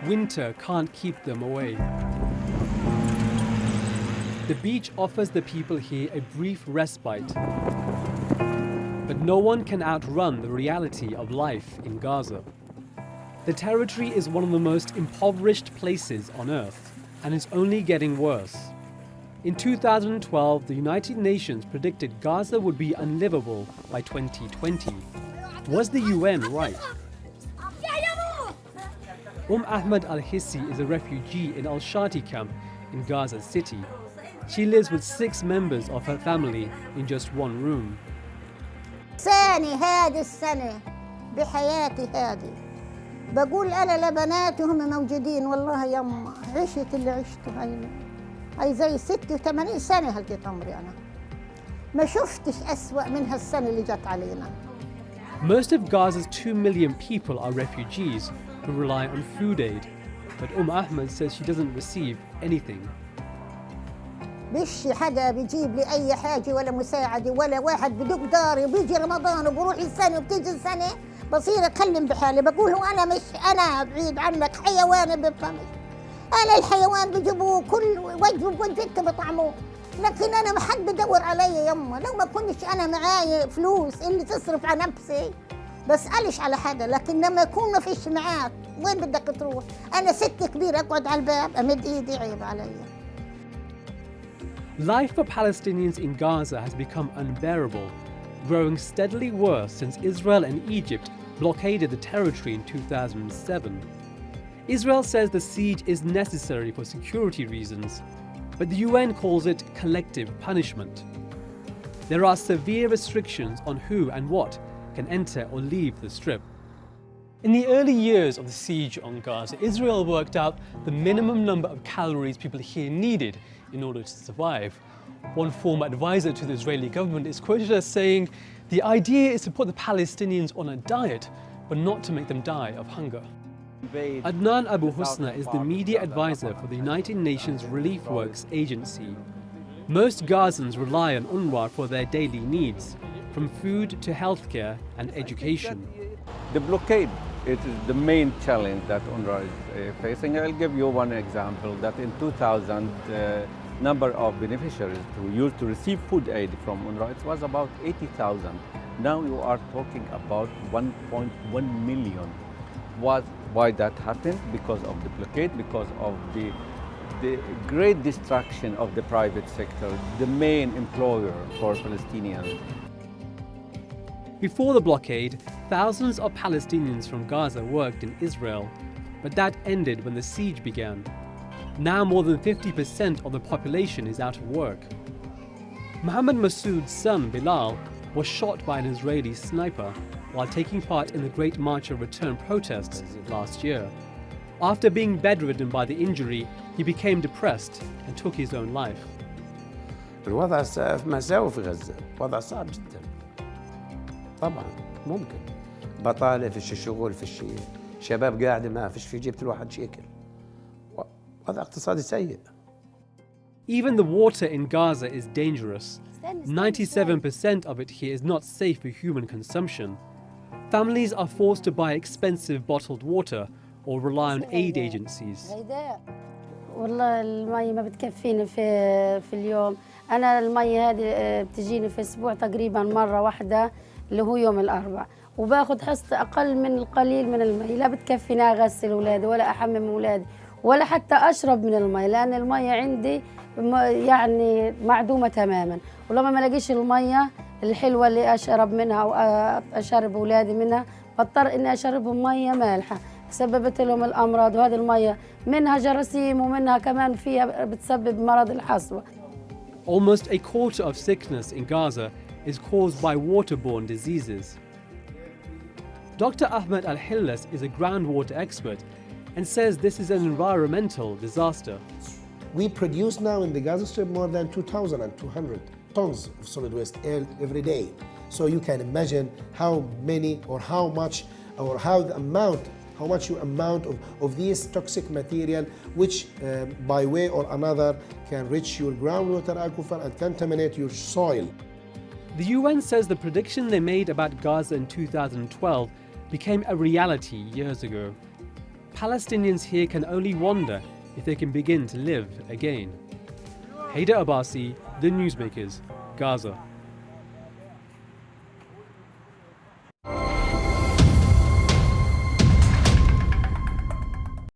winter can't keep them away. The beach offers the people here a brief respite. But no one can outrun the reality of life in Gaza. The territory is one of the most impoverished places on Earth, and it's only getting worse. In 2012, the United Nations predicted Gaza would be unlivable by 2020. Was the UN right? Ahmed al-Hissi is a refugee in al-Shati camp in Gaza City. She lives with 6 members of her family in just one room. ثاني هذه السنة بحياتي هذه بقول أنا لبناتي هم موجودين والله يما عشت اللي عشته هاي زي 86 سنة هلقيت عمري أنا ما شفتش أسوأ من هالسنة اللي جت علينا. Most of Gaza's 2 million people are refugees who rely on food aid, but Ahmed says she doesn't receive anything. بش حدا بيجيب لي أي حاجة ولا مساعدة ولا واحد بدق داري وبيجي رمضان وبروح السنة وبتيجي السنة بصير أتكلم بحالي بقول له أنا مش أنا بعيد عنك حيوان بفهمش أنا الحيوان بجيبوه كل وجه بوجهك بطعموه لكن أنا ما حد بدور علي يما لو ما كنتش أنا معاي فلوس اللي تصرف على نفسي بسألش على حدا لكن لما يكون ما فيش معاك وين بدك تروح أنا ست كبيرة أقعد على الباب أمد إيدي عيب علي. Life for Palestinians in Gaza has become unbearable, growing steadily worse since Israel and Egypt blockaded the territory in 2007. Israel says the siege is necessary for security reasons, but the UN calls it collective punishment. There are severe restrictions on who and what can enter or leave the Strip. In the early years of the siege on Gaza, Israel worked out the minimum number of calories people here needed in order to survive. One former advisor to the Israeli government is quoted as saying, "The idea is to put the Palestinians on a diet, but not to make them die of hunger." Adnan Abu Husna is the media advisor for the United Nations Relief Works Agency. Most Gazans rely on UNRWA for their daily needs, from food to healthcare and education. The blockade is the main challenge that UNRWA is facing. I'll give you one example that in 2000, number of beneficiaries who used to receive food aid from UNRWA, it was about 80,000. Now you are talking about 1.1 million. Why that happened? Because of the blockade, because of the great destruction of the private sector, the main employer for Palestinians. Before the blockade, thousands of Palestinians from Gaza worked in Israel, but that ended when the siege began. Now more than 50% of the population is out of work. Mohammed Massoud's son, Bilal, was shot by an Israeli sniper while taking part in the Great March of Return protests last year. After being bedridden by the injury, he became depressed and took his own life. الوضع مأساوي في غزة، وضع صعب جدا. طبعا ممكن. بطالة فيش شغل فيش شباب قاعدة ما فيش في جيبة الواحد شيكل. وضع اقتصادي سيء. Even the water in Gaza is dangerous. 97% of it here is not safe for human consumption. Families are forced to buy expensive bottled water or rely on aid agencies. والله المي ما بتكفيني في اليوم. أنا المي هذه بتجيني في أسبوع تقريبا مرة واحدة اللي هو يوم الأربعاء وباخذ حصة أقل من القليل من المي لا بتكفيني أغسل أولادي ولا أحمم أولادي ولا حتى أشرب من المي لأن المي عندي يعني معدومة تماما ولما ما لاقيش المية الحلوة اللي أشرب منها أو أشرب أولادي منها بضطر إني أشربهم مية مالحة سببت لهم الأمراض وهذه المية منها جراثيم ومنها كمان فيها بتسبب مرض الحصوة. Almost a quarter of sickness in Gaza is caused by waterborne diseases. Dr. Ahmed Al-Hillas is a groundwater expert and says this is an environmental disaster. We produce now in the Gaza Strip more than 2,200 tons of solid waste every day. So you can imagine how many or how much or how much amount of this toxic material which by way or another can reach your groundwater aquifer and contaminate your soil. The UN says the prediction they made about Gaza in 2012 became a reality years ago. Palestinians here can only wonder if they can begin to live again. Haider Abbasi, The Newsmakers, Gaza.